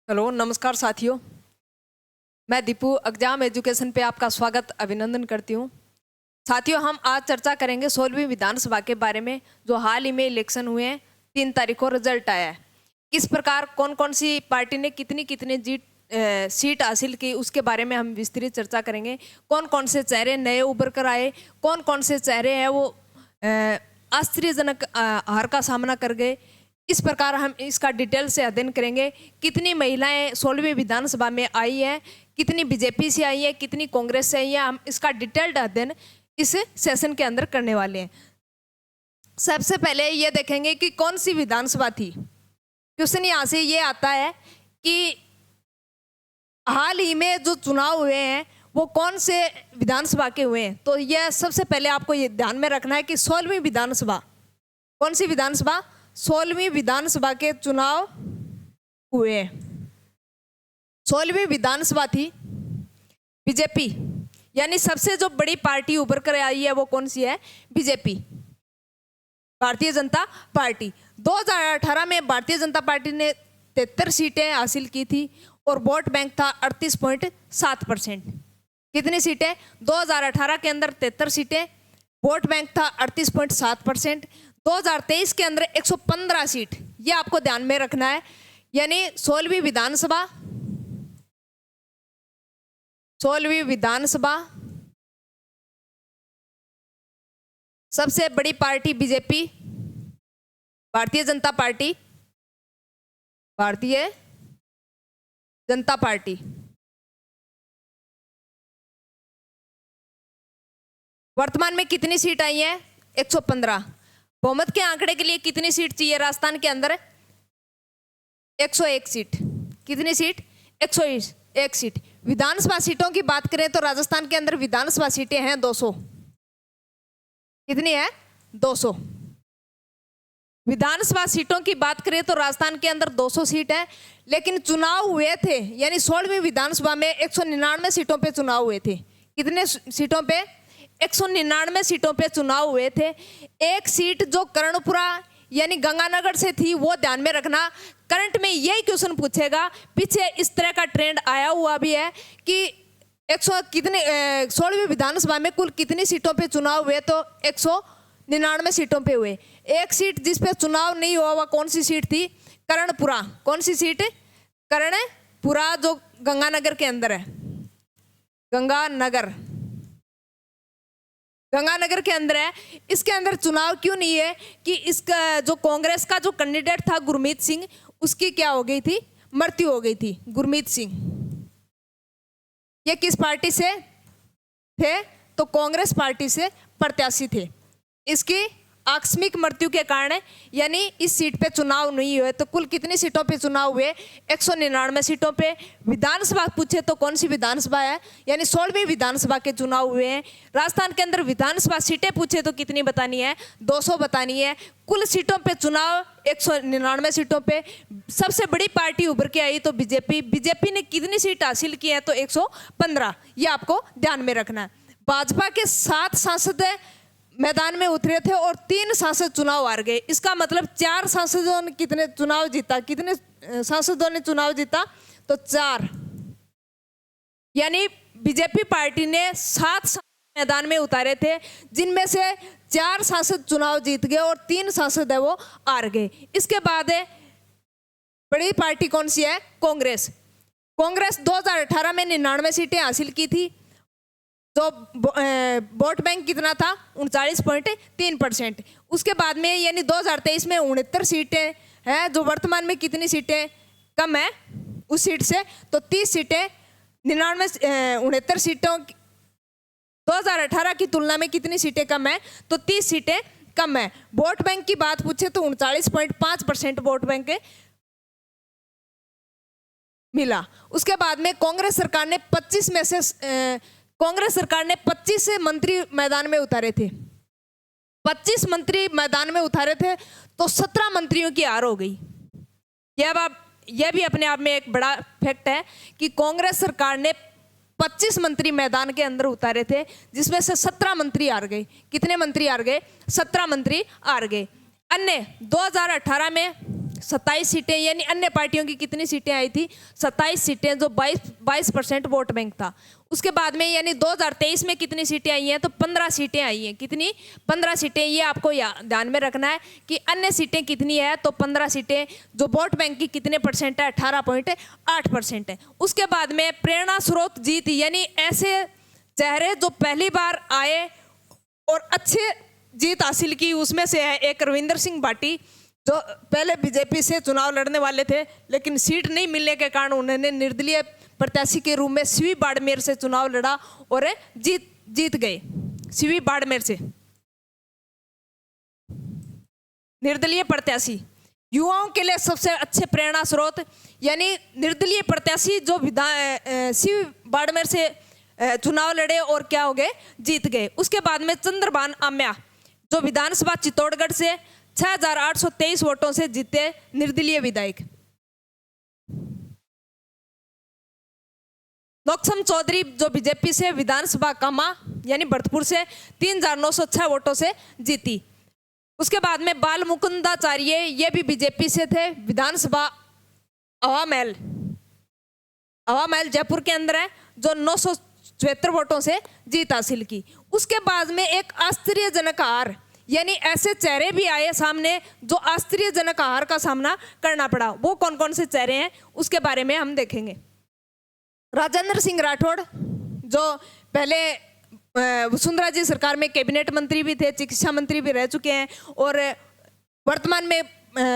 Hello नमस्कार साथियों। मैं दीपू एग्जाम एजुकेशन पे आपका स्वागत अभिनंदन करती हूँ। साथियों, हम आज चर्चा करेंगे 16वीं विधानसभा के बारे में, जो हाल ही में इलेक्शन हुए हैं। 3 तारीख को रिजल्ट आया है। किस प्रकार कौन कौन सी पार्टी ने कितनी कितनी सीट हासिल की, उसके बारे में हम विस्तृत चर्चा करेंगे। कौन कौन से चेहरे नए उभर कर आए, कौन कौन से चेहरे हैं वो आश्चर्यजनक हार का सामना कर गए। इस प्रकार हम इसका डिटेल से अध्ययन करेंगे। कितनी महिलाएं 16वीं विधानसभा में आई है, कितनी बीजेपी से आई है, कितनी कांग्रेस से आई है। हम इसका डिटेल्ड अध्ययन इस सेशन के अंदर करने वाले हैं। सबसे पहले ये देखेंगे कि कौन सी विधानसभा थी। क्वेश्चन यहाँ से ये आता है कि हाल ही में जो चुनाव हुए हैं वो कौन से विधानसभा के हुए हैं। तो यह सबसे पहले आपको ये ध्यान में रखना है कि 16वीं विधानसभा, कौन सी विधानसभा, 16वीं विधानसभा के चुनाव हुए हैं। 16वीं विधानसभा थी बीजेपी, यानी सबसे जो बड़ी पार्टी उभर कर आई है वो कौन सी है, बीजेपी, भारतीय जनता पार्टी। 2018 में भारतीय जनता पार्टी ने 73 सीटें हासिल की थी और वोट बैंक था 38.7%। कितनी सीटें 2018 के अंदर 73 सीटें, वोट बैंक था 38.7%। 2023 के अंदर 115 सीट, ये आपको ध्यान में रखना है। यानी 16वीं विधानसभा सबसे बड़ी party BJP, Bharatiya Janata party. वर्तमान में कितनी सीट आई है, 115। बहुमत के आंकड़े के लिए कितनी सीट चाहिए राजस्थान के अंदर, 101 सीट। कितनी सीट, 101 सीट। विधानसभा सीटों की बात करें तो राजस्थान के अंदर विधानसभा सीटें हैं 200। कितनी है, 200। विधानसभा सीटों की बात करें तो राजस्थान के अंदर 200 सीट है। लेकिन चुनाव हुए थे, यानी 16वीं विधानसभा में 199 सीटों पे चुनाव हुए थे। कितने सीटों पे, 199 सीटों पे चुनाव हुए थे। एक सीट जो कर्णपुरा यानी गंगानगर से थी वो ध्यान में रखना। करंट में यही क्वेश्चन पूछेगा। पीछे इस तरह का ट्रेंड आया हुआ भी है कि 16वीं विधानसभा में कुल कितनी सीटों पे चुनाव हुए, तो 199 सीटों पे हुए। एक सीट जिस पे चुनाव नहीं हुआ वह कौन सी सीट थी, कर्णपुरा। कौन सी सीट, कर्णपुरा, जो गंगानगर के अंदर है। गंगानगर के अंदर है। इसके अंदर चुनाव क्यों नहीं है कि इसका जो कांग्रेस का जो कैंडिडेट था गुरमीत सिंह, उसकी क्या हो गई थी, मृत्यु हो गई थी। गुरमीत सिंह ये किस पार्टी से थे, तो कांग्रेस पार्टी से प्रत्याशी थे। इसकी आकस्मिक मृत्यु के कारण यानी इस सीट पे चुनाव नहीं हुए। तो कुल कितनी सीटों पे चुनाव हुए, 199 सीटों पे। विधानसभा पूछे तो कौन सी विधानसभा है, यानी 16वीं विधानसभा के चुनाव हुए हैं। राजस्थान के अंदर विधानसभा सीटें पूछे तो कितनी बतानी है, 200 बतानी है। कुल सीटों पे चुनाव 199 सीटों पे। सबसे बड़ी पार्टी उभर के आई तो बीजेपी ने कितनी सीट हासिल की है, तो 115। ये आपको ध्यान में रखना है। भाजपा के 7 सांसद मैदान में उतरे थे और 3 सांसद चुनाव हार गए। इसका मतलब 4 सांसदों ने कितने चुनाव जीता, कितने सांसदों ने चुनाव जीता, तो 4। यानी बीजेपी पार्टी ने 7 सांसद मैदान में उतारे थे, जिनमें से 4 सांसद चुनाव जीत गए और 3 सांसद है वो हार गए। इसके बाद बड़ी पार्टी कौन सी है, कांग्रेस। 2018 में 99 सीटें हासिल की थी। तो वोट बैंक कितना था, 39.3%। उसके बाद में यानी 2023 में 69 सीटें हैं, जो वर्तमान में कितनी सीटें कम है उस सीट से, तो 30 सीटें। 69 सीटों 2018 की तुलना में कितनी सीटें कम है, तो 30 सीटें कम है। वोट बैंक की बात पूछे तो 39.5% वोट बैंक मिला। उसके बाद में कांग्रेस सरकार ने 25 मंत्री मैदान में उतारे थे। 25 मंत्री मैदान में उतारे थे तो 17 मंत्रियों की हार हो गई। यह भी अपने आप में एक बड़ा फैक्ट है कि कांग्रेस सरकार ने 25 मंत्री मैदान के अंदर उतारे थे, जिसमें से 17 मंत्री हार गए। कितने मंत्री हार गए, 17 मंत्री हार गए। अन्य 2018 में 27 सीटें, यानी अन्य पार्टियों की कितनी सीटें आई थी? 27 सीटें, जो 22% वोट बैंक था। उसके बाद में यानी 2023 में कितनी सीटें आई हैं? तो 15 सीटें आई हैं। कितनी? 15 सीटें। ये आपको ध्यान में रखना है कि अन्य सीटें कितनी है, तो 15 सीटें। जो वोट बैंक की कितने परसेंट है? 18.8% है। उसके बाद में प्रेरणा स्रोत जीत, यानी ऐसे चेहरे जो पहली बार आए और अच्छे जीत हासिल की, उसमें से है एक रविंदर सिंह भाटी, जो पहले बीजेपी से चुनाव लड़ने वाले थे, लेकिन सीट नहीं मिलने के कारण उन्होंने निर्दलीय प्रत्याशी के रूप में सीवी बाड़मेर से चुनाव लड़ा और जीत गए। सीवी बाड़मेर से निर्दलीय प्रत्याशी, युवाओं के लिए सबसे अच्छे प्रेरणा स्रोत, यानी निर्दलीय प्रत्याशी जो सीवी बाड़मेर से चुनाव लड़े और क्या हो गए? जीत गए। उसके बाद में चंद्रभान आम्या, जो विधानसभा चित्तौड़गढ़ से 6823 वोटों से जीते, निर्दलीय विधायक। नौक्षम चौधरी, जो बीजेपी से विधानसभा कामा यानी भरतपुर से 3906 वोटों से जीती। उसके बाद में बाल मुकुंदाचार्य, ये भी बीजेपी से थे, विधानसभा हवामहल जयपुर के अंदर है, जो 974 वोटों से जीत हासिल की। उसके बाद में एक आश्चर्यजनक हार, यानी ऐसे चेहरे भी आए सामने जो आश्चर्यजनक हार का सामना करना पड़ा। वो कौन कौन से चेहरे हैं उसके बारे में हम देखेंगे। राजेंद्र सिंह राठौड़, जो पहले वसुंधरा जी सरकार में कैबिनेट मंत्री भी थे, चिकित्सा मंत्री भी रह चुके हैं और वर्तमान में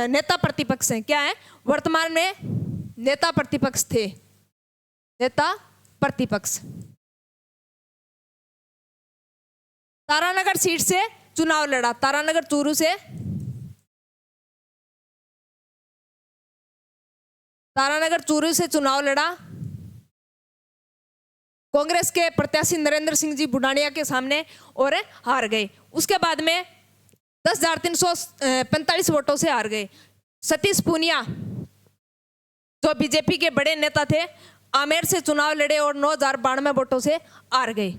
नेता प्रतिपक्ष हैं। क्या है? वर्तमान में नेता प्रतिपक्ष थे, नेता प्रतिपक्ष। तारानगर सीट से चुनाव लड़ा, तारानगर चूरू से, तारानगर चूरू से चुनाव लड़ा। कांग्रेस के प्रत्याशी नरेंद्र सिंह जी बुडानिया के सामने और हार गए। उसके बाद में 10,345 वोटों से हार गए। सतीश पूनिया, जो बीजेपी के बड़े नेता थे, आमेर से चुनाव लड़े और 9,092 वोटों से हार गए।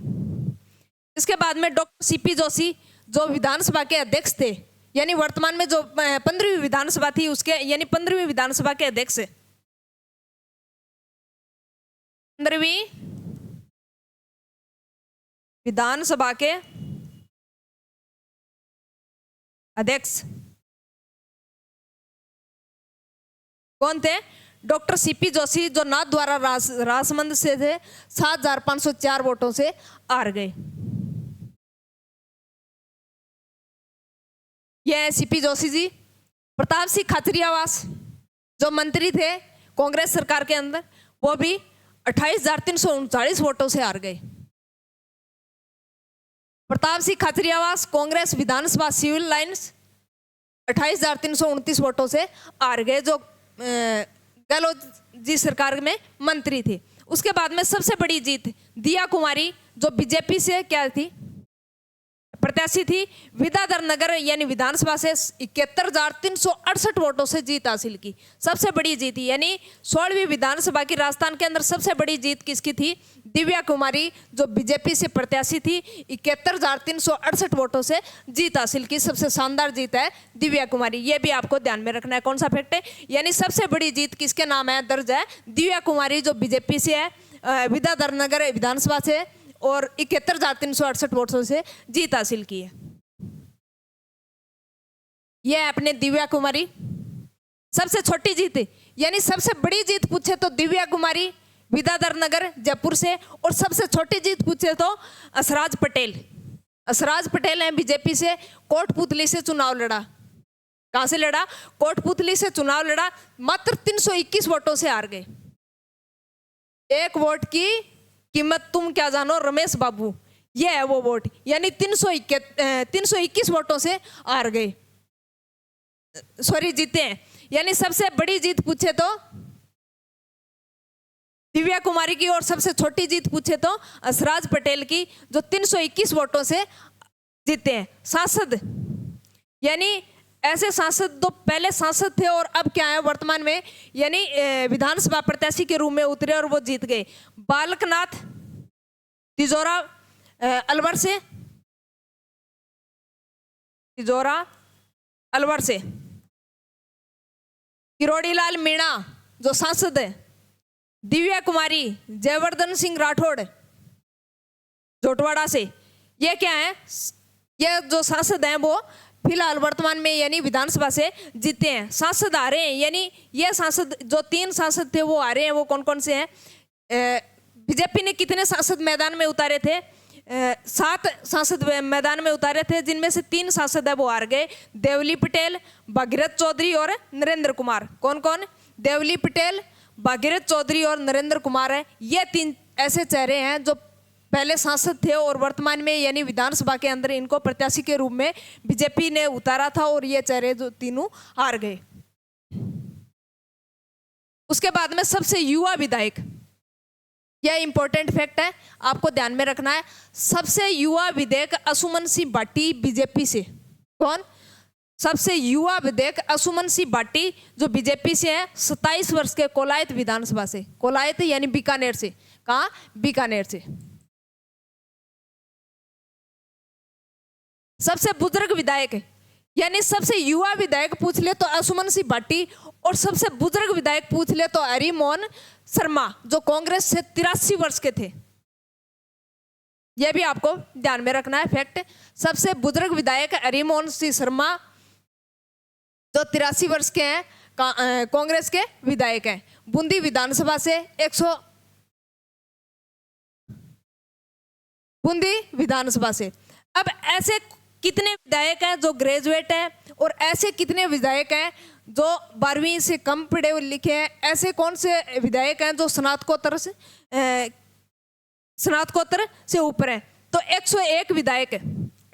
इसके बाद में डॉक्टर सीपी जोशी, जो विधानसभा के अध्यक्ष थे, यानी वर्तमान में जो 15वीं विधानसभा थी उसके, यानी 15वीं विधानसभा के अध्यक्ष, 15वीं विधानसभा के अध्यक्ष कौन थे? डॉक्टर सीपी जोशी, जो नाथ द्वारा राजमंद से थे, 7,504 वोटों से हार गए। यह सीपी जोशी जी। प्रताप सिंह खाचरियावास, जो मंत्री थे कांग्रेस सरकार के अंदर, वो भी 28,339 वोटों से हार गए। प्रताप सिंह खाचरियावास, कांग्रेस विधानसभा सिविल लाइन्स, 28,329 वोटों से हार गए, जो गहलोत जी सरकार में मंत्री थे। उसके बाद में सबसे बड़ी जीत दिया कुमारी, जो बीजेपी से क्या थी? प्रत्याशी थी, विद्याधर नगर यानी विधानसभा से 71,368 वोटों से जीत हासिल की। सबसे बड़ी जीत, यानी 16वीं विधानसभा की राजस्थान के अंदर सबसे बड़ी जीत किसकी थी? दिव्या कुमारी, जो बीजेपी से प्रत्याशी थी, 71,368 वोटों से जीत हासिल की। सबसे शानदार जीत है दिव्या कुमारी। ये भी आपको ध्यान में रखना है। कौन सा फैक्ट है? यानी सबसे बड़ी जीत किसके नाम है? दर्ज है दिव्या कुमारी, जो बीजेपी से है, विद्याधर नगर विधानसभा से, और 71,368 वोटों से जीत हासिल की है। यह है अपने दिव्या कुमारी। सबसे छोटी जीत, यानी सबसे बड़ी जीत पूछे तो दिव्या कुमारी विद्याधर नगर जयपुर से, और सबसे छोटी जीत पूछे तो असराज पटेल। असराज पटेल हैं बीजेपी से, कोटपुतली से चुनाव लड़ा। कहां से लड़ा? कोटपुतली से चुनाव लड़ा, मात्र 321 वोटों से हार गए। एक वोट की कीमत तुम क्या जानो रमेश बाबू, ये है वो वोट, यानी 321 वोटों से हार गए, सॉरी जीते हैं। यानी सबसे बड़ी जीत पूछे तो दिव्या कुमारी की, और सबसे छोटी जीत पूछे तो असराज पटेल की, जो 321 वोटों से जीते हैं। सांसद, यानी ऐसे सांसद जो पहले सांसद थे और अब क्या है वर्तमान में, यानी विधानसभा प्रत्याशी के रूप में उतरे और वो जीत गए। बालकनाथ तिजोरा अलवर से, तिजोरा अलवर से, किरोड़ीलाल मीणा जो सांसद है, दिव्या कुमारी, जयवर्धन सिंह राठौड़ जोटवाड़ा से, ये क्या है, ये जो सांसद हैं वो फिलहाल वर्तमान में यानी विधानसभा से जीते हैं, सांसद आ रहे हैं। यानी ये सांसद जो 3 सांसद थे वो आ रहे हैं, वो कौन कौन से हैं? बीजेपी ने कितने सांसद मैदान में उतारे थे? 7 सांसद मैदान में उतारे थे, जिनमें से 3 सांसद है वो हार गए, देवली पटेल, भागीरथ चौधरी और नरेंद्र कुमार। कौन कौन? देवली पटेल, भागीरथ चौधरी और नरेंद्र कुमार है। ये 3 ऐसे चेहरे हैं जो पहले सांसद थे और वर्तमान में यानी विधानसभा के अंदर इनको प्रत्याशी के रूप में बीजेपी ने उतारा था, और ये चेहरे जो तीनों हार गए। उसके बाद में सबसे युवा विधायक, यह इंपॉर्टेंट फैक्ट है, आपको ध्यान में रखना है। सबसे युवा विधायक असुमन सिंह भाटी बीजेपी से। कौन? सबसे युवा विधायक असुमन सिंह भाटी जो बीजेपी से है, 27 वर्ष के, कोलायत विधानसभा से। कोलायत यानी बीकानेर से। कहाँ? बीकानेर से। सबसे बुजुर्ग विधायक यानी सबसे युवा विधायक पूछ ले तो असुमन सिंह भाटी, और सबसे बुजुर्ग विधायक पूछ ले तो हरिमोहन शर्मा जो कांग्रेस से 83 वर्ष के थे। यह भी आपको ध्यान में रखना है फैक्ट। सबसे बुजुर्ग विधायक हरिमोहन सिंह शर्मा जो 83 वर्ष के हैं, कांग्रेस के विधायक हैं। बूंदी विधानसभा से बूंदी विधानसभा से। अब ऐसे कितने विधायक हैं जो ग्रेजुएट हैं, और ऐसे कितने विधायक हैं जो 12वीं से कम पढ़े लिखे हैं? ऐसे कौन से विधायक हैं जो स्नातकोत्तर से ऊपर हैं? तो 101 विधायक है,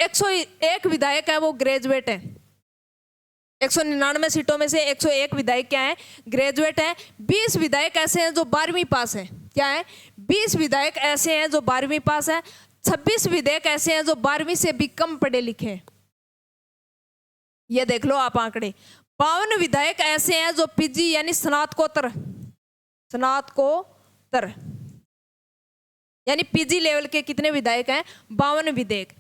101 विधायक है वो ग्रेजुएट है। 199 सीटों में से 101 विधायक क्या है? ग्रेजुएट हैं। 20 विधायक ऐसे हैं जो 12वीं पास है। क्या है? 20 विधायक ऐसे हैं जो 12वीं पास है। 26 विधायक ऐसे हैं जो 12वीं से भी कम पढ़े लिखे हैं। ये देख लो आप आंकड़े। 52 विधायक ऐसे हैं जो पीजी यानी स्नातकोत्तर यानी पीजी लेवल के कितने विधायक हैं? 52 विधायक।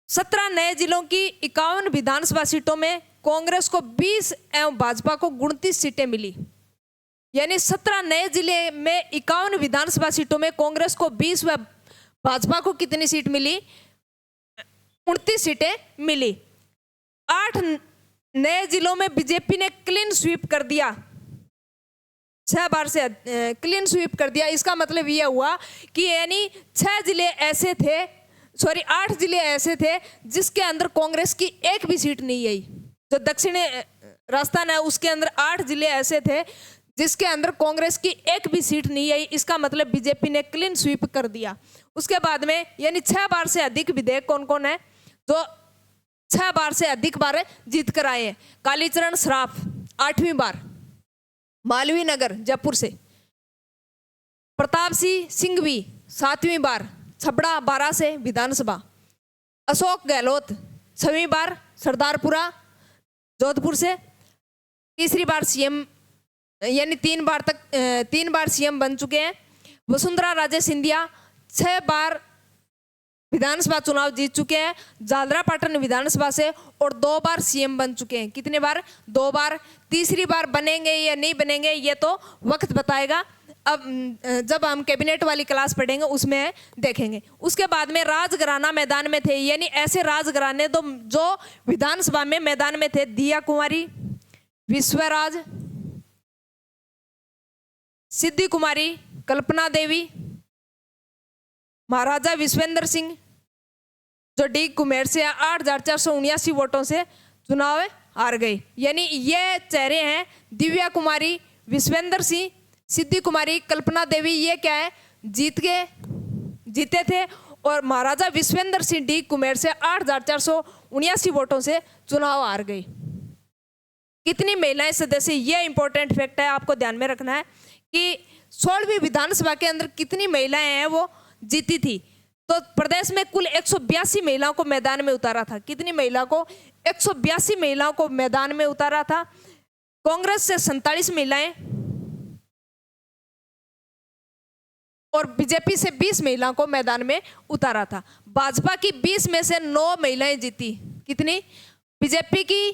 17 नए जिलों की 51 विधानसभा सीटों में कांग्रेस को 20 एवं भाजपा को 29 सीटें मिली। यानी 17 नए जिले में 51 विधानसभा सीटों में कांग्रेस को 20 व भाजपा को कितनी सीट मिली? 29 सीटें मिली। 8 नए जिलों में बीजेपी ने क्लीन स्वीप कर दिया, 6 बार से क्लीन स्वीप कर दिया। इसका मतलब यह हुआ कि यानी 8 जिले ऐसे थे जिसके अंदर कांग्रेस की एक भी सीट नहीं आई। जो दक्षिणी राजस्थान है उसके अंदर 8 जिले ऐसे थे जिसके अंदर कांग्रेस की एक भी सीट नहीं आई। इसका मतलब बीजेपी ने क्लीन स्वीप कर दिया। उसके बाद में यानी 6 बार से अधिक विधायक कौन कौन है जो 6 बार से अधिक बार जीत कर आए हैं? कालीचरण सराफ 8वीं बार, मालवीय नगर जयपुर से। प्रताप सिंह सिंघवी 7वीं बार, छबड़ा 12 से विधानसभा। अशोक गहलोत 6वीं बार, सरदारपुरा जोधपुर से। तीसरी बार सीएम यानी 3 बार सीएम बन चुके हैं। वसुंधरा राजे सिंधिया 6 बार विधानसभा चुनाव जीत चुके हैं झालरापाटन विधानसभा से, और 2 बार सीएम बन चुके हैं। कितने बार? 2 बार। तीसरी बार बनेंगे या नहीं बनेंगे ये तो वक्त बताएगा। अब जब हम कैबिनेट वाली क्लास पढ़ेंगे उसमें देखेंगे। उसके बाद में राजघराना मैदान में थे, यानी ऐसे राजघराने जो विधानसभा में मैदान में थे। दिया कुमारी, विश्वराज, सिद्धि कुमारी, कल्पना देवी, महाराजा विश्वेंद्र सिंह जो डी कुमेर से 8,479 वोटों से चुनाव हार गए। यानी ये चेहरे हैं दिव्या कुमारी, विश्वेंद्र सिंह, सिद्धि कुमारी, कल्पना देवी। ये क्या है? जीते थे, और महाराजा विश्वेंद्र सिंह डी कुमेर से 8,479 वोटों से चुनाव हार गए। कितनी महिलाएं सदस्य? ये इंपॉर्टेंट फैक्ट है, आपको ध्यान में रखना है कि 16वीं विधानसभा के अंदर कितनी महिलाएं हैं वो जीती थी। तो प्रदेश में कुल 182 महिलाओं को मैदान में उतारा था। कितनी महिला को? 182 महिलाओं को मैदान में उतारा था। कांग्रेस से 47 महिलाएं और बीजेपी से 20 महिलाओं को मैदान में उतारा था। भाजपा की 20 में से 9 महिलाएं जीती। कितनी? बीजेपी की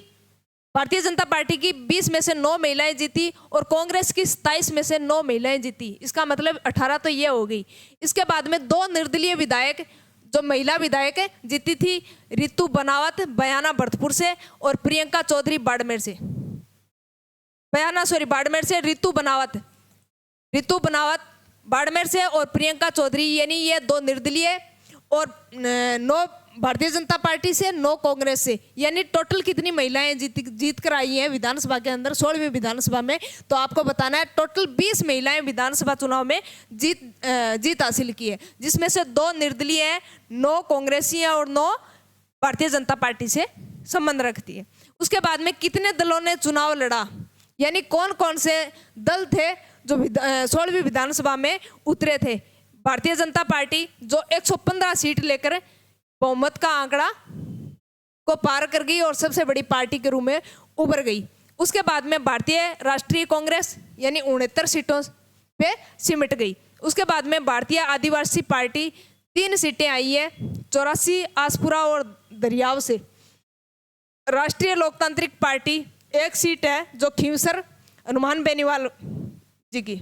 भारतीय जनता पार्टी की 20 में से 9 महिलाएं जीती और कांग्रेस की 27 में से 9 महिलाएं जीती। इसका मतलब 18 तो ये हो गई। इसके बाद में 2 निर्दलीय विधायक जो महिला विधायक जीती थी, रितु बनावत बयाना भरतपुर से और प्रियंका चौधरी बाड़मेर से। बाड़मेर से रितु बनावत बाड़मेर से और प्रियंका चौधरी, यानी ये 2 निर्दलीय और 9 भारतीय जनता पार्टी से, 9 कांग्रेस से, यानी टोटल कितनी महिलाएं जीत कर आई हैं विधानसभा के अंदर 16वीं विधानसभा में। तो आपको बताना है टोटल 20 महिलाएं विधानसभा चुनाव में जीत हासिल की है, जिसमें से 2 निर्दलीय हैं, 9 कांग्रेसी हैं और 9 भारतीय जनता पार्टी से संबंध रखती है। उसके बाद में कितने दलों ने चुनाव लड़ा, यानी कौन कौन से दल थे जो 16वीं विधानसभा में उतरे थे। भारतीय जनता पार्टी जो 115 सीट लेकर बहुमत का आंकड़ा को पार कर गई और सबसे बड़ी पार्टी के रूप में उभर गई। उसके बाद में भारतीय राष्ट्रीय कांग्रेस यानी 69 सीटों पे सिमट गई। उसके बाद में भारतीय आदिवासी पार्टी 3 सीटें आई है, 84 आसपुरा और दरियाव से। राष्ट्रीय लोकतांत्रिक पार्टी 1 सीट है जो खींवसर हनुमान बेनीवाल जी की।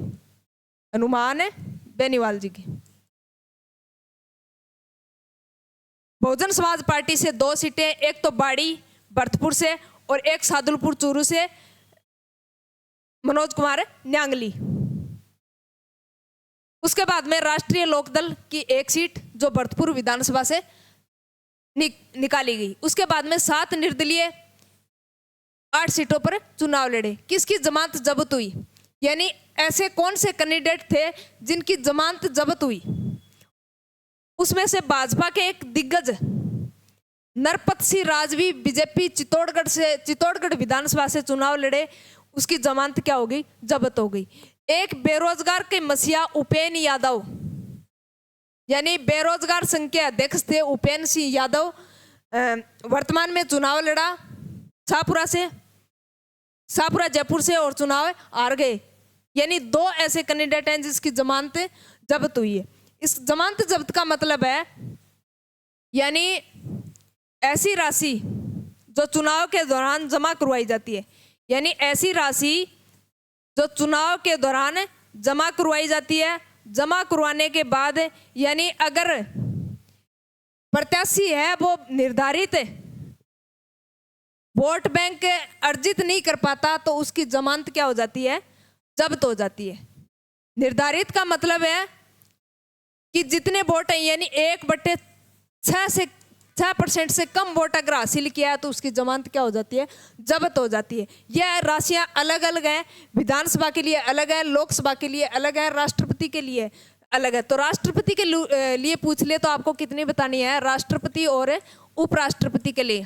बहुजन समाज पार्टी से 2 सीटें, एक तो बाड़ी भरतपुर से और एक सादुलपुर चूरू से मनोज कुमार न्यांगली। उसके बाद में राष्ट्रीय लोकदल की 1 सीट जो भरतपुर विधानसभा से निकाली गई। उसके बाद में 7 निर्दलीय 8 सीटों पर चुनाव लड़े। किसकी जमानत जब्त हुई, यानी ऐसे कौन से कैंडिडेट थे जिनकी जमानत जब्त हुई। उसमें से भाजपा के एक दिग्गज नरपत सिंह राजवी बीजेपी चित्तौड़गढ़ विधानसभा से चुनाव लड़े, उसकी जमानत क्या हो गई, जब्त हो गई। एक बेरोजगार के मसीहा उपेन यादव, यानी बेरोजगार संघ के अध्यक्ष थे उपेन सिंह यादव, वर्तमान में चुनाव लड़ा शाहपुरा जयपुर से और चुनाव हार गए। यानी 2 ऐसे कैंडिडेट हैं जिसकी जमानत जब्त हुई है। इस जमानत जब्त का मतलब है यानी ऐसी राशि जो चुनाव के दौरान जमा करवाई जाती है, यानी ऐसी राशि जो चुनाव के दौरान जमा करवाई जाती है। जमा करवाने के बाद यानी अगर प्रत्याशी है वो निर्धारित वोट बैंक अर्जित नहीं कर पाता तो उसकी जमानत क्या हो जाती है, जब्त हो जाती है। निर्धारित का मतलब है कि जितने वोट हैं यानी 1/6% से कम वोट अगर हासिल किया है तो उसकी जमानत क्या हो जाती है, जब्त हो जाती है। यह राशियां अलग अलग हैं, विधानसभा के लिए अलग है, लोकसभा के लिए अलग है, राष्ट्रपति के लिए अलग है। तो राष्ट्रपति के लिए पूछ ले तो आपको कितनी बतानी है, राष्ट्रपति और उपराष्ट्रपति के लिए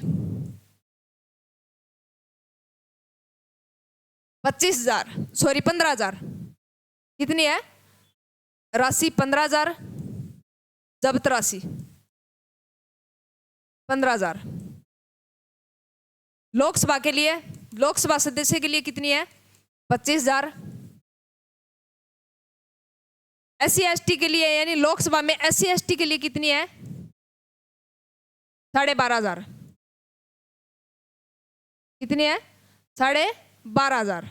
15,000 कितनी है राशि, 15,000 जब्त राशि 15,000। लोकसभा के लिए, लोकसभा सदस्य के लिए कितनी है, 25,000। SC ST के लिए यानी लोकसभा में SC ST के लिए कितनी है, 12,500। कितनी है, 12,500।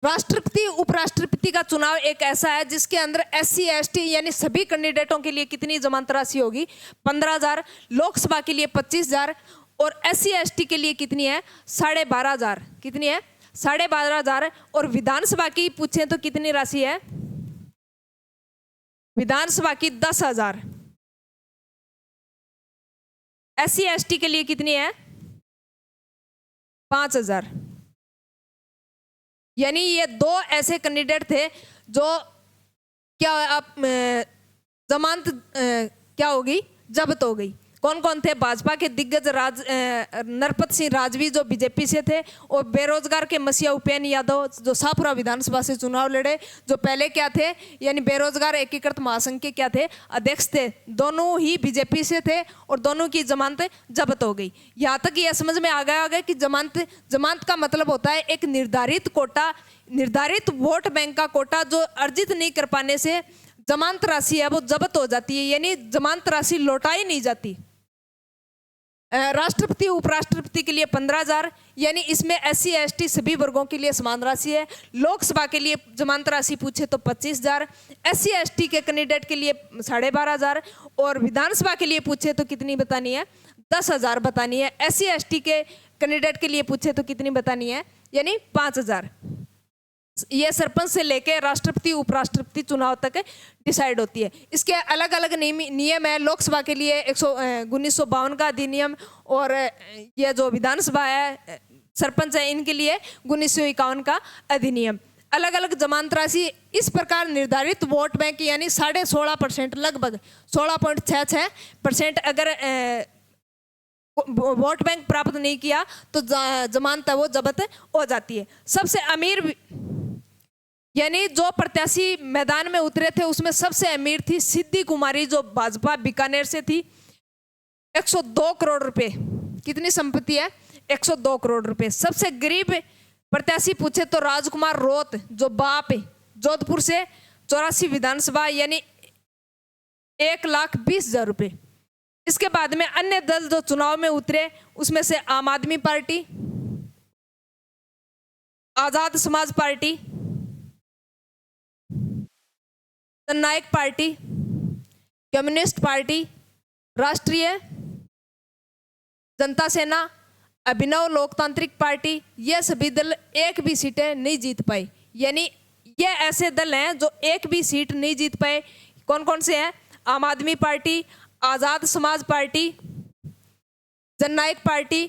राष्ट्रपति उपराष्ट्रपति का चुनाव एक ऐसा है जिसके अंदर SC ST यानी सभी कैंडिडेटों के लिए कितनी जमानत राशि होगी, 15,000। लोकसभा के लिए 25,000 और SC ST के लिए कितनी है, 12,500। कितनी है, 12,500। और विधानसभा की पूछें तो कितनी राशि है, विधानसभा की 10,000। SC ST के लिए कितनी है, 5,000। यानी ये 2 ऐसे कैंडिडेट थे जो क्या आप जमानत क्या होगी, जब्त हो गई। कौन कौन थे, भाजपा के दिग्गज नरपत सिंह राजवी जो बीजेपी से थे और बेरोजगार के मसीहा उपेन यादव जो शाहपुरा विधानसभा से चुनाव लड़े, जो पहले क्या थे यानी बेरोजगार एकीकृत महासंघ के क्या थे, अध्यक्ष थे। दोनों ही बीजेपी से थे और दोनों की जमानत जब्त हो गई। यहाँ तक यह समझ में आ गया कि जमानत का मतलब होता है एक निर्धारित कोटा, निर्धारित वोट बैंक का कोटा जो अर्जित नहीं कर पाने से जमानत राशि है वो जब्त हो जाती है, यानी जमानत राशि लौटाई नहीं जाती। राष्ट्रपति उपराष्ट्रपति के लिए 15,000, यानी इसमें SC ST सभी वर्गों के लिए समान राशि है। लोकसभा के लिए जमानत राशि पूछे तो 25,000, SC ST के कैंडिडेट के लिए 12,500 और विधानसभा के लिए पूछे तो कितनी बतानी है, 10,000 बतानी है। SC ST के कैंडिडेट के लिए पूछे तो कितनी बतानी है, यानी 5,000। ये सरपंच से लेके राष्ट्रपति उपराष्ट्रपति चुनाव तक डिसाइड होती है। इसके अलग अलग नियम है। लोकसभा के लिए 1952 का अधिनियम, और ये जो विधानसभा है सरपंच है इनके लिए 1951 का अधिनियम। अलग अलग जमानत राशि इस प्रकार निर्धारित वोट बैंक यानी 16.5%, लगभग 16.66% अगर वोट बैंक प्राप्त नहीं किया तो जमानत वो जब्त हो जाती है। सबसे अमीर यानी जो प्रत्याशी मैदान में उतरे थे उसमें सबसे अमीर थी सिद्धि कुमारी, जो भाजपा बीकानेर से थी। 102 करोड़ रुपए कितनी संपत्ति है, 102 करोड़ रुपए। सबसे गरीब प्रत्याशी पूछे तो राजकुमार रोत, जो बाप जोधपुर से, 84 विधानसभा यानी 1,20,000 रुपए। इसके बाद में अन्य दल जो चुनाव में उतरे उसमें से आम आदमी पार्टी, आजाद समाज पार्टी, जननायक पार्टी, कम्युनिस्ट पार्टी, राष्ट्रीय जनता सेना, अभिनव लोकतांत्रिक पार्टी, ये सभी दल एक भी सीटें नहीं जीत पाए। यानी ये ऐसे दल हैं जो एक भी सीट नहीं जीत पाए। कौन कौन से हैं? आम आदमी party, Azad Samaj party, Jannayak party,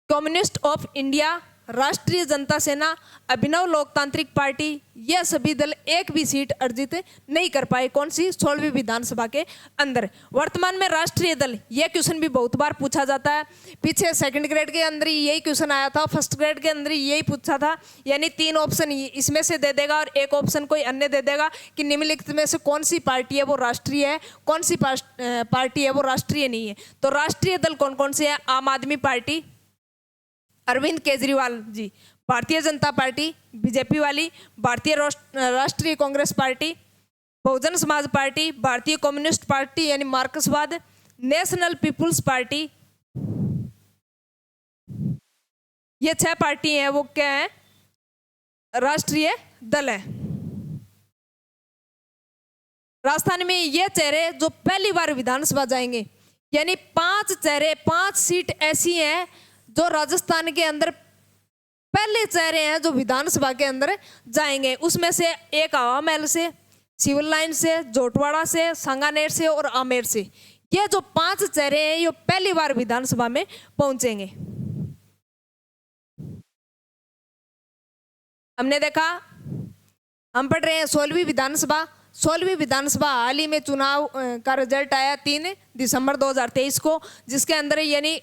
communist of India, राष्ट्रीय जनता सेना, अभिनव लोकतांत्रिक पार्टी। यह सभी दल एक भी सीट अर्जित नहीं कर पाए। कौन सी? 16वीं विधानसभा के अंदर। वर्तमान में राष्ट्रीय दल, यह क्वेश्चन भी बहुत बार पूछा जाता है। पीछे सेकंड ग्रेड के अंदर यही क्वेश्चन आया था, फर्स्ट ग्रेड के अंदर यही पूछा था। यानी 3 ऑप्शन इसमें से दे देगा और 1 ऑप्शन कोई अन्य दे देगा कि निम्नलिखित में से कौन सी पार्टी है वो राष्ट्रीय है, कौन सी पार्टी है वो राष्ट्रीय नहीं है। तो राष्ट्रीय दल कौन कौन से है? आम आदमी party, Arvind Kejriwal ji, Bharatiya Janata party BJP वाली, भारतीय राष्ट्रीय कांग्रेस पार्टी, बहुजन समाज पार्टी, भारतीय कम्युनिस्ट पार्टी यानी मार्क्सवाद, नेशनल पीपुल्स पार्टी। ये 6 पार्टी हैं, वो क्या है? राष्ट्रीय दल है। राजस्थान में ये चेहरे जो पहली बार विधानसभा जाएंगे, यानी 5 चेहरे, 5 सीट ऐसी हैं जो राजस्थान के अंदर पहले चेहरे हैं जो विधानसभा के अंदर जाएंगे। उसमें से एक हवा महल से, सिविल लाइन से, जोटवाड़ा से, सांगानेर से और आमेर से। ये जो 5 चेहरे हैं ये पहली बार विधानसभा में पहुंचेंगे। हमने देखा, हम पढ़ रहे हैं 16वीं विधानसभा। 16वीं विधानसभा हाल ही में चुनाव का रिजल्ट आया 3 दिसंबर 2023 को, जिसके अंदर यानी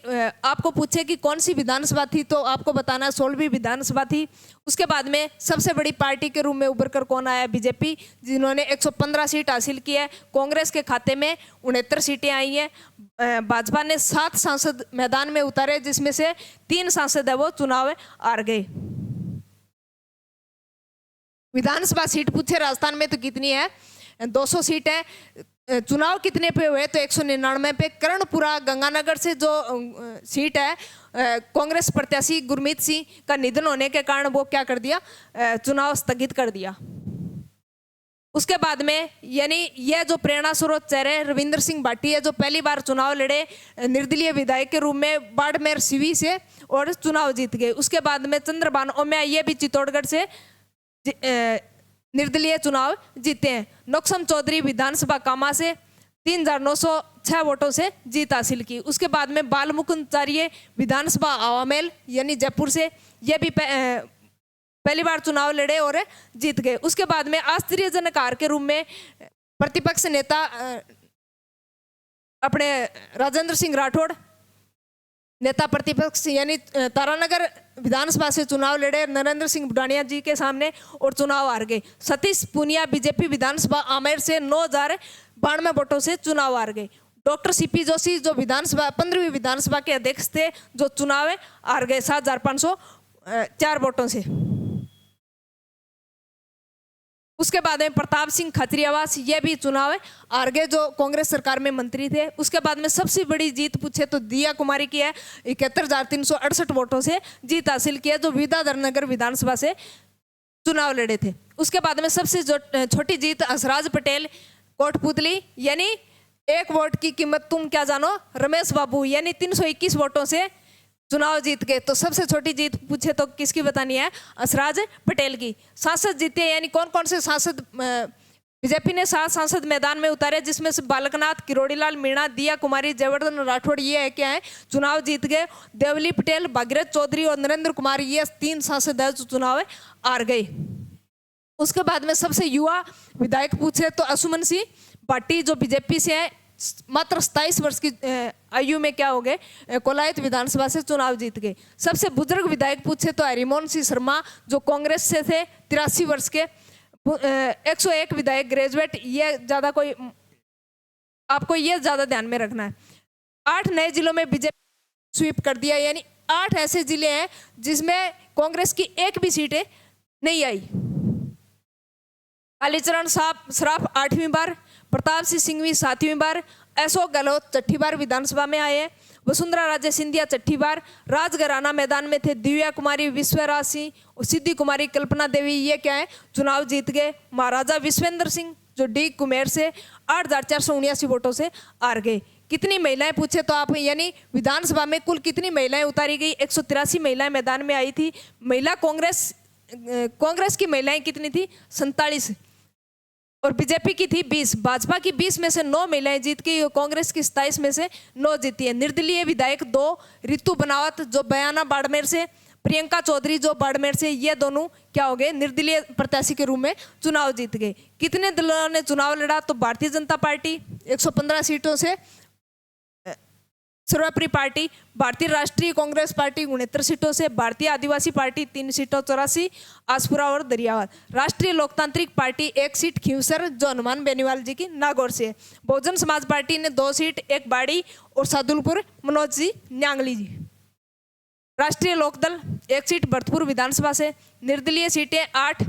आपको पूछे कि कौन सी विधानसभा थी तो आपको बताना 16वीं विधानसभा थी। उसके बाद में सबसे बड़ी पार्टी के रूप में उभर कर कौन आया? बीजेपी, जिन्होंने 115 सीट हासिल की है। कांग्रेस के खाते में 69 सीटें आई हैं। भाजपा ने 7 सांसद मैदान में उतारे, जिसमें से 3 सांसद है वो चुनाव हार गए। विधानसभा सीट पूछे राजस्थान में तो कितनी है? 200 सीट है। चुनाव कितने पे हुए? तो 199 पे। कर्णपुरा गंगानगर से जो सीट है, कांग्रेस प्रत्याशी गुरमीत सिंह का निधन होने के कारण वो क्या कर दिया? चुनाव स्थगित कर दिया। उसके बाद में यानी यह जो प्रेरणा स्रोत चेहरे रविंद्र सिंह भाटी है, जो पहली बार चुनाव लड़े निर्दलीय विधायक के रूप में बाड़मेर सिवी से और चुनाव जीत गए। उसके बाद में चंद्रभान ओम्या, ये भी चित्तौड़गढ़ से निर्दलीय चुनाव जीते हैं। नौक्सम चौधरी विधानसभा कामा से 3,906 वोटों से जीत हासिल की। उसके बाद में बालमुकुंदाचार्य विधानसभा आवामेल यानी जयपुर से, ये भी पहली बार चुनाव लड़े और जीत गए। उसके बाद में आश्चर्यजनक हार के रूप में प्रतिपक्ष नेता अपने राजेंद्र सिंह राठौड़, नेता प्रतिपक्ष यानी तारानगर विधानसभा से चुनाव लड़े नरेंद्र सिंह बुडानिया जी के सामने और चुनाव हार गए। सतीश पूनिया बीजेपी विधानसभा आमेर से 9,092 वोटों से चुनाव हार गए। डॉक्टर सीपी जोशी जो विधानसभा 15वीं विधानसभा के अध्यक्ष थे, जो चुनाव हार गए 7,504 वोटों से। उसके बाद में प्रताप सिंह खत्रियावास, ये भी चुनाव हार गए, जो कांग्रेस सरकार में मंत्री थे। उसके बाद में सबसे बड़ी जीत पूछे तो दिया कुमारी की है, 71,368 वोटों से जीत हासिल की है, जो विद्याधर नगर विधानसभा से चुनाव लड़े थे। उसके बाद में सबसे छोटी जीत हंसराज पटेल कोटपुतली, यानी 1 वोट की कीमत तुम क्या जानो, रमेश बाबू, यानी 321 वोटों से चुनाव जीत गए। तो सबसे छोटी जीत पूछे तो किसकी बतानी है, हंसराज पटेल की। सांसद जीते, यानी कौन कौन से सांसद, बीजेपी ने 7 सांसद मैदान में उतारे, जिसमें से बालकनाथ, किरोड़ीलाल मीणा, दिया कुमारी, जयवर्धन राठौड़, ये है क्या है चुनाव जीत गए। देवली पटेल, भागीरथ चौधरी और नरेंद्र कुमार, ये 3 सांसद है जो चुनाव हार गए। उसके बाद में सबसे युवा विधायक पूछे तो असुमन सिंह भाटी, जो बीजेपी से है, मात्र 27 वर्ष की आयु में क्या हो गए, कोलायत विधानसभा से चुनाव जीत गए। सबसे बुजुर्ग विधायक पूछे तो हरिमोहन सिंह शर्मा, जो कांग्रेस से थे, 83 वर्ष के। 101 विधायक ग्रेजुएट, ये ज्यादा कोई, आपको ये ज्यादा ध्यान में रखना है। 8 नए जिलों में बीजेपी स्वीप कर दिया, यानी 8 ऐसे जिले हैं जिसमें कांग्रेस की एक भी सीटें नहीं आई। कालीचरण सराफ 8वीं बार, प्रताप सिंह सिंघवी 7वीं बार, अशोक गहलोत 6ठी बार विधानसभा में आए हैं, वसुंधरा राजे सिंधिया 6ठी बार, राजघराना मैदान में थे, दिव्या कुमारी, विश्वराज सिंह और सिद्धि कुमारी, कल्पना देवी, ये क्या है चुनाव जीत गए। महाराजा विश्वेंद्र सिंह जो डी कुमेर से 8,479 वोटों से हार गए। कितनी महिलाएं पूछे तो आप, यानी विधानसभा में कुल कितनी महिलाएं उतारी गई, 183 महिलाएं मैदान में आई थी। महिला कांग्रेस की महिलाएं कितनी थी, 47, और बीजेपी की थी 20। भाजपा की 20 में से 9 महिलाएं जीत गई और कांग्रेस की 27 में से 9 जीती है। निर्दलीय विधायक 2, रितु बनावत जो बयाना बाड़मेर से, प्रियंका चौधरी जो बाड़मेर से, ये दोनों क्या हो गए, निर्दलीय प्रत्याशी के रूप में चुनाव जीत गए। कितने दलों ने चुनाव लड़ा तो भारतीय जनता पार्टी 115 सीटों से सर्वोपरि पार्टी, भारतीय राष्ट्रीय कांग्रेस पार्टी 69 सीटों से, भारतीय आदिवासी पार्टी 3 सीटों 84, आसपुरा और दरियावाद, राष्ट्रीय लोकतांत्रिक पार्टी 1 सीट खींवसर जो हनुमान बेनीवाल जी की नागौर से है, बहुजन समाज पार्टी ने 2 सीट, 1 बाड़ी और सादुलपुर मनोज जी न्यांगली जी, राष्ट्रीय लोकदल 1 सीट भरतपुर विधानसभा से, निर्दलीय सीटें 8।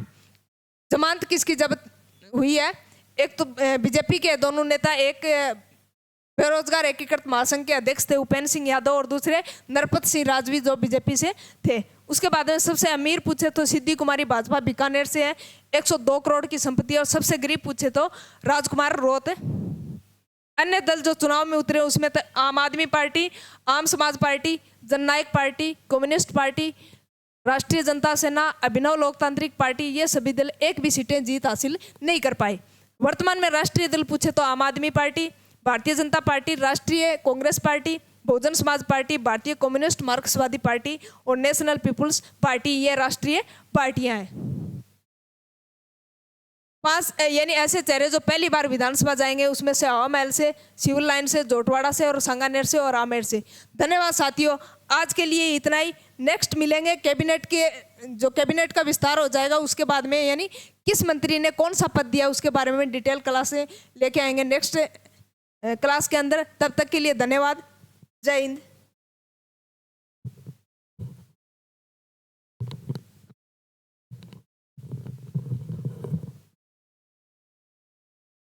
जमानत किसकी जब्त हुई है, एक तो बीजेपी के दोनों नेता, एक बेरोजगार एकीकृत महासंघ के अध्यक्ष थे उपेंद्र सिंह यादव और दूसरे नरपत सिंह राजवी जो बीजेपी से थे। उसके बाद में सबसे अमीर पूछे तो सिद्धि कुमारी भाजपा बीकानेर से है, 102 करोड़ की संपत्ति, और सबसे गरीब पूछे तो राजकुमार रोत। अन्य दल जो चुनाव में उतरे उसमें तो आम आदमी पार्टी, आम समाज पार्टी, जननायक पार्टी, कम्युनिस्ट पार्टी, राष्ट्रीय जनता सेना, अभिनव लोकतांत्रिक पार्टी, ये सभी दल एक भी सीटें जीत हासिल नहीं कर पाए। वर्तमान में राष्ट्रीय दल पूछे तो आम आदमी पार्टी, भारतीय जनता पार्टी, राष्ट्रीय कांग्रेस पार्टी, बहुजन समाज पार्टी, भारतीय कम्युनिस्ट मार्क्सवादी पार्टी और नेशनल पीपुल्स पार्टी, ये राष्ट्रीय पार्टियां हैं। 5 यानी ऐसे चेहरे जो पहली बार विधानसभा जाएंगे, उसमें से हवा महल से, सिविल लाइन से, जोटवाड़ा से और सांगानेर से और आमेर से। धन्यवाद साथियों, आज के लिए इतना ही। नेक्स्ट मिलेंगे कैबिनेट के, जो कैबिनेट का विस्तार हो जाएगा उसके बाद में, यानी किस मंत्री ने कौन सा पद दिया उसके बारे में डिटेल क्लासें लेके आएंगे नेक्स्ट क्लास के अंदर। तब तक के लिए धन्यवाद, जय हिंद।